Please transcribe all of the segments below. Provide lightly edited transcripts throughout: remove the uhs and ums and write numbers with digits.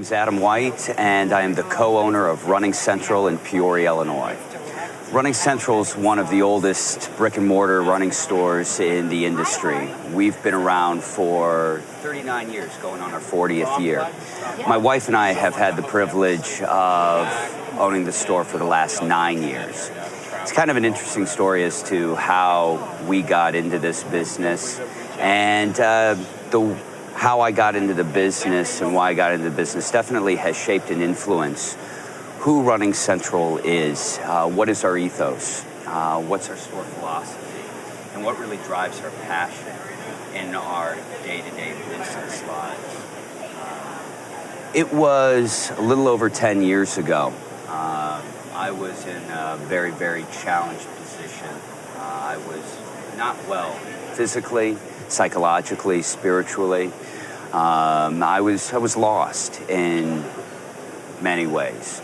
name's Adam White, and I am the co-owner of Running Central in Peoria, Illinois. Running Central is one of the oldest brick-and-mortar running stores in the industry. We've been around for 39 years, going on our 40th year. My wife and I have had the privilege of owning the store for the last 9 years. It's kind of an interesting story as to how we got into this business and how I got into the business and why I got into the business definitely has shaped and influenced who Running Central is, what is our ethos, what's our store philosophy, and what really drives our passion in our day-to-day business lives. It was a little over 10 years ago. I was in a very, very challenged position. I was not well physically, psychologically, spiritually. I was lost in many ways.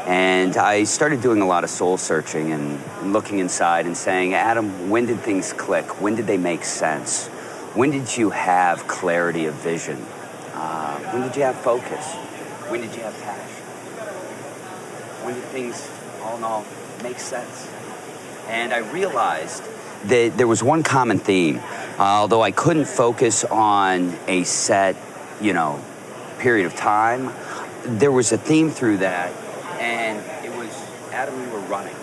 And I started doing a lot of soul searching and looking inside and saying, Adam, when did things click? When did they make sense? When did you have clarity of vision? When did you have focus? When did you have passion? When did things, all in all, make sense? And I realized that there was one common theme. Although I couldn't focus on a set, period of time, there was a theme through that. And it was, Adam, we were running.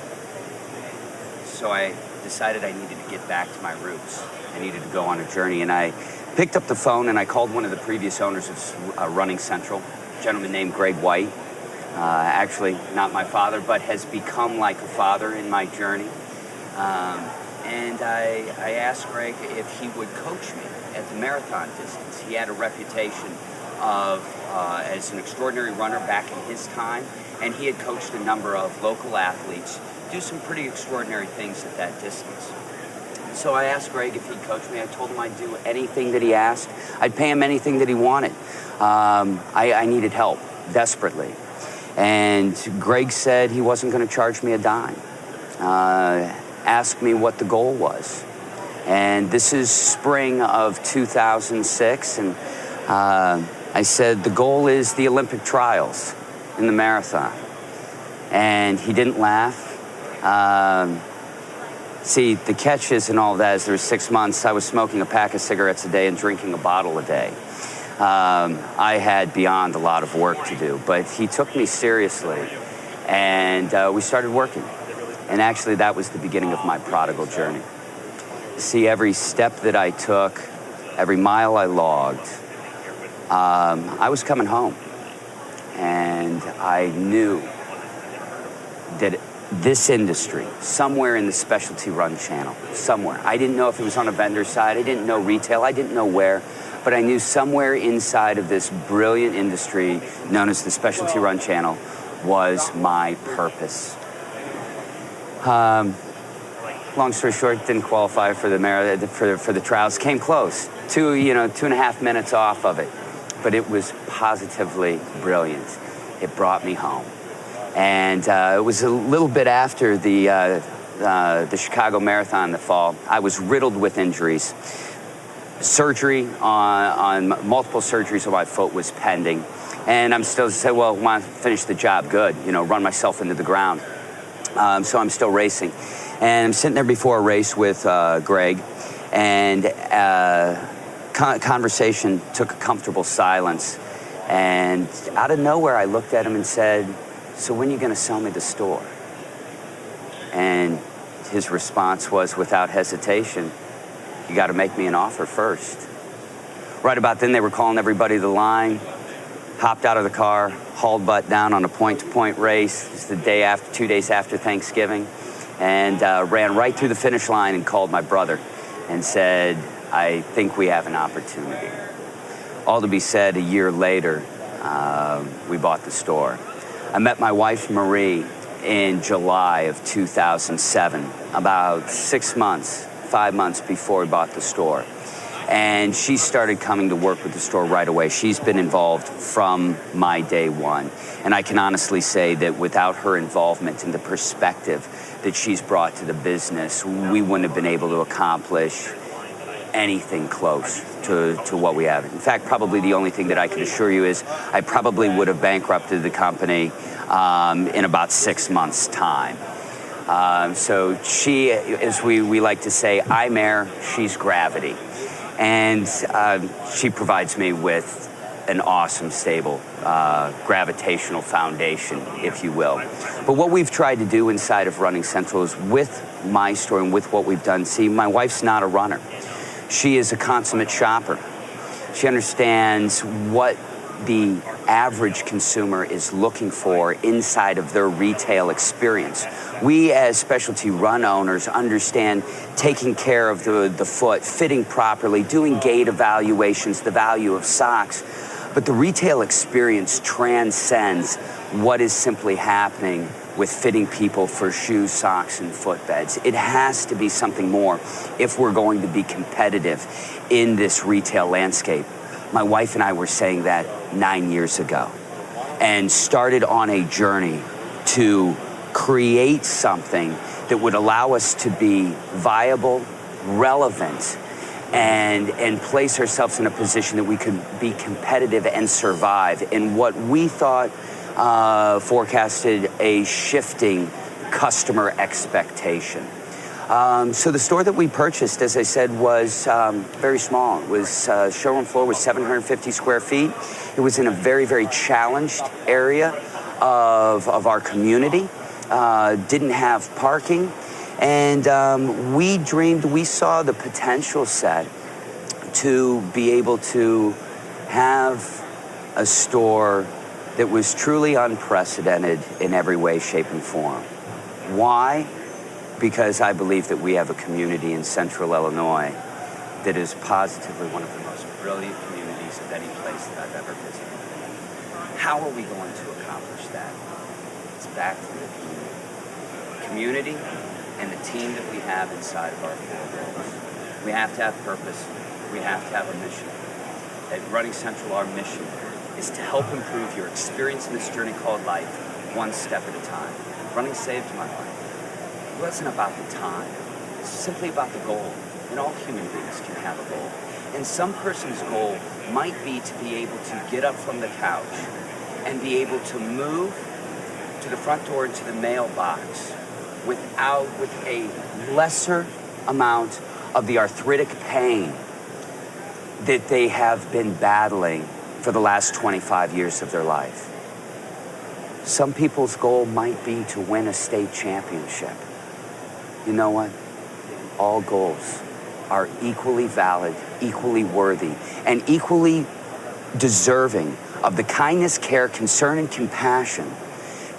So I decided I needed to get back to my roots. I needed to go on a journey. And I picked up the phone and I called one of the previous owners of Running Central, a gentleman named Greg White. Actually, not my father, but has become like a father in my journey. And I asked Greg if he would coach me at the marathon distance. He had a reputation of as an extraordinary runner back in his time, and he had coached a number of local athletes do some pretty extraordinary things at that distance. So I asked Greg if he'd coach me. I told him I'd do anything that he asked. I'd pay him anything that he wanted. I needed help, desperately. And Greg said he wasn't going to charge me a dime. Asked me what the goal was. And this is spring of 2006, and I said, the goal is the Olympic trials in the marathon. And he didn't laugh. See, the catch is in all that is there was 6 months, I was smoking a pack of cigarettes a day and drinking a bottle a day. I had beyond a lot of work to do, but he took me seriously, and we started working. And actually, that was the beginning of my prodigal journey. See, every step that I took, every mile I logged, I was coming home. And I knew that this industry, somewhere in the specialty run channel, somewhere. I didn't know if it was on a vendor side. I didn't know retail. I didn't know where. But I knew somewhere inside of this brilliant industry known as the specialty run channel was my purpose. Long story short, didn't qualify for the for the trials. Came close, 2.5 minutes off of it, but it was positively brilliant. It brought me home, and it was a little bit after the Chicago Marathon in the fall. I was riddled with injuries. Surgery on multiple surgeries on my foot was pending, and I'm still saying, well, want to finish the job good, run myself into the ground. So I'm still racing. And I'm sitting there before a race with Greg, and conversation took a comfortable silence. And out of nowhere, I looked at him and said, so when are you going to sell me the store? And his response was, without hesitation, you got to make me an offer first. Right about then, they were calling everybody to the line. Hopped out of the car, hauled butt down on a point-to-point race. It was the day after, 2 days after Thanksgiving, and ran right through the finish line and called my brother and said, I think we have an opportunity. All to be said, a year later, we bought the store. I met my wife, Marie, in July of 2007, about 5 months before we bought the store. And she started coming to work with the store right away. She's been involved from my day one. And I can honestly say that without her involvement and the perspective that she's brought to the business, we wouldn't have been able to accomplish anything close to what we have. In fact, probably the only thing that I can assure you is I probably would have bankrupted the company in about 6 months' time. So she, as we like to say, I'm air, she's gravity. And she provides me with an awesome, stable, gravitational foundation, if you will. But what we've tried to do inside of Running Central is, with my store and with what we've done, see, my wife's not a runner. She is a consummate shopper. She understands what the average consumer is looking for inside of their retail experience. We as specialty run owners understand taking care of the foot, fitting properly, doing gait evaluations, the value of socks. But the retail experience transcends what is simply happening with fitting people for shoes, socks, and footbeds. It has to be something more if we're going to be competitive in this retail landscape. My wife and I were saying that 9 years ago and started on a journey to create something that would allow us to be viable, relevant, and place ourselves in a position that we could be competitive and survive in what we thought forecasted a shifting customer expectation. So the store that we purchased, as I said, was very small. It was showroom floor was 750 square feet. It was in a very, very challenged area of our community. Didn't have parking. And we saw the potential set to be able to have a store that was truly unprecedented in every way, shape, and form. Why? Because I believe that we have a community in Central Illinois that is positively one of the most brilliant communities of any place that I've ever visited. How are we going to accomplish that? It's back to the community and the team that we have inside of our four walls. We have to have purpose. We have to have a mission. At Running Central, our mission is to help improve your experience in this journey called life, one step at a time. Running saved my life. It wasn't about the time. It's simply about the goal. And all human beings can have a goal. And some person's goal might be to be able to get up from the couch and be able to move to the front door into the mailbox with a lesser amount of the arthritic pain that they have been battling for the last 25 years of their life. Some people's goal might be to win a state championship. You know what? All goals are equally valid, equally worthy, and equally deserving of the kindness, care, concern, and compassion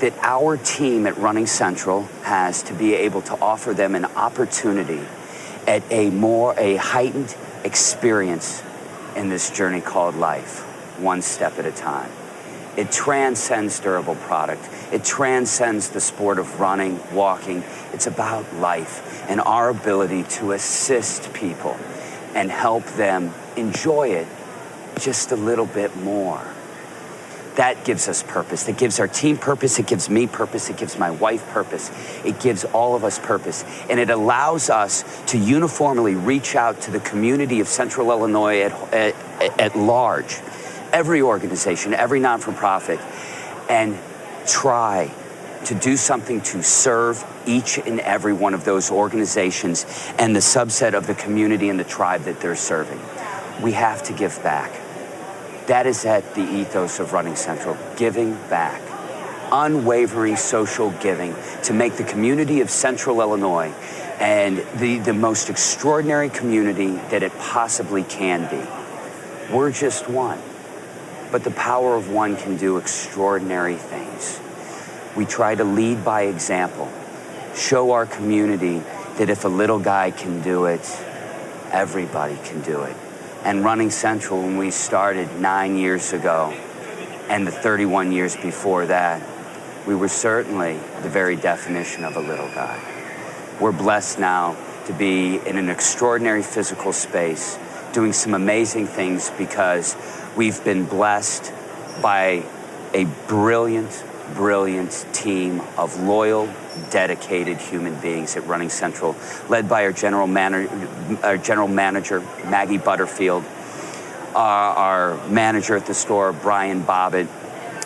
that our team at Running Central has to be able to offer them an opportunity at a heightened experience in this journey called life, one step at a time. It transcends durable product. It transcends the sport of running, walking. It's about life and our ability to assist people and help them enjoy it just a little bit more. That gives us purpose. It gives our team purpose. It gives me purpose. It gives my wife purpose. It gives all of us purpose. And it allows us to uniformly reach out to the community of Central Illinois at large, every organization, every non-for-profit, and try to do something to serve each and every one of those organizations and the subset of the community and the tribe that they're serving. We have to give back. That is at the ethos of Running Central, giving back, unwavering social giving to make the community of Central Illinois and the most extraordinary community that it possibly can be. We're just one, but the power of one can do extraordinary things. We try to lead by example, show our community that if a little guy can do it, everybody can do it. And Running Central, when we started 9 years ago, and the 31 years before that, we were certainly the very definition of a little guy. We're blessed now to be in an extraordinary physical space, doing some amazing things because we've been blessed by a brilliant, brilliant team of loyal, dedicated human beings at Running Central, led by our general manager, Maggie Butterfield, our manager at the store, Brian Bobbitt,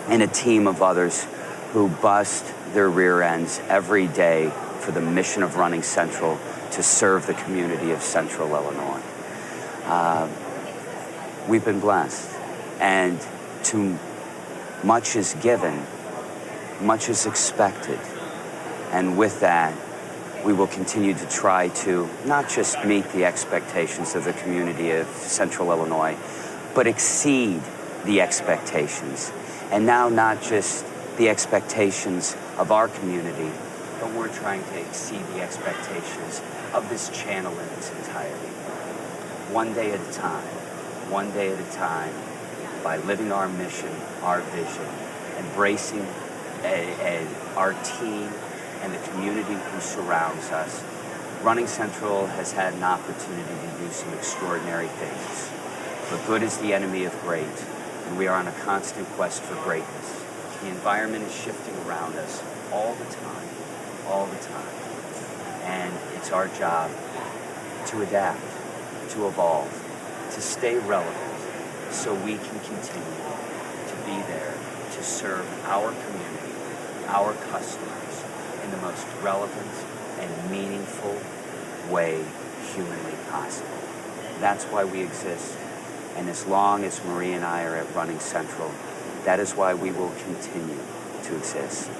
and a team of others who bust their rear ends every day for the mission of Running Central to serve the community of Central Illinois. We've been blessed, and too much is given, much is expected, and with that, we will continue to try to not just meet the expectations of the community of Central Illinois, but exceed the expectations. And now not just the expectations of our community, but we're trying to exceed the expectations of this channel in its entirety. One day at a time, by living our mission, our vision, embracing our team and the community who surrounds us. Running Central has had an opportunity to do some extraordinary things. But good is the enemy of great, and we are on a constant quest for greatness. The environment is shifting around us all the time. And it's our job to adapt, to evolve, to stay relevant, so we can continue to be there to serve our community, our customers, in the most relevant and meaningful way humanly possible. That's why we exist. And as long as Marie and I are at Running Central, that is why we will continue to exist.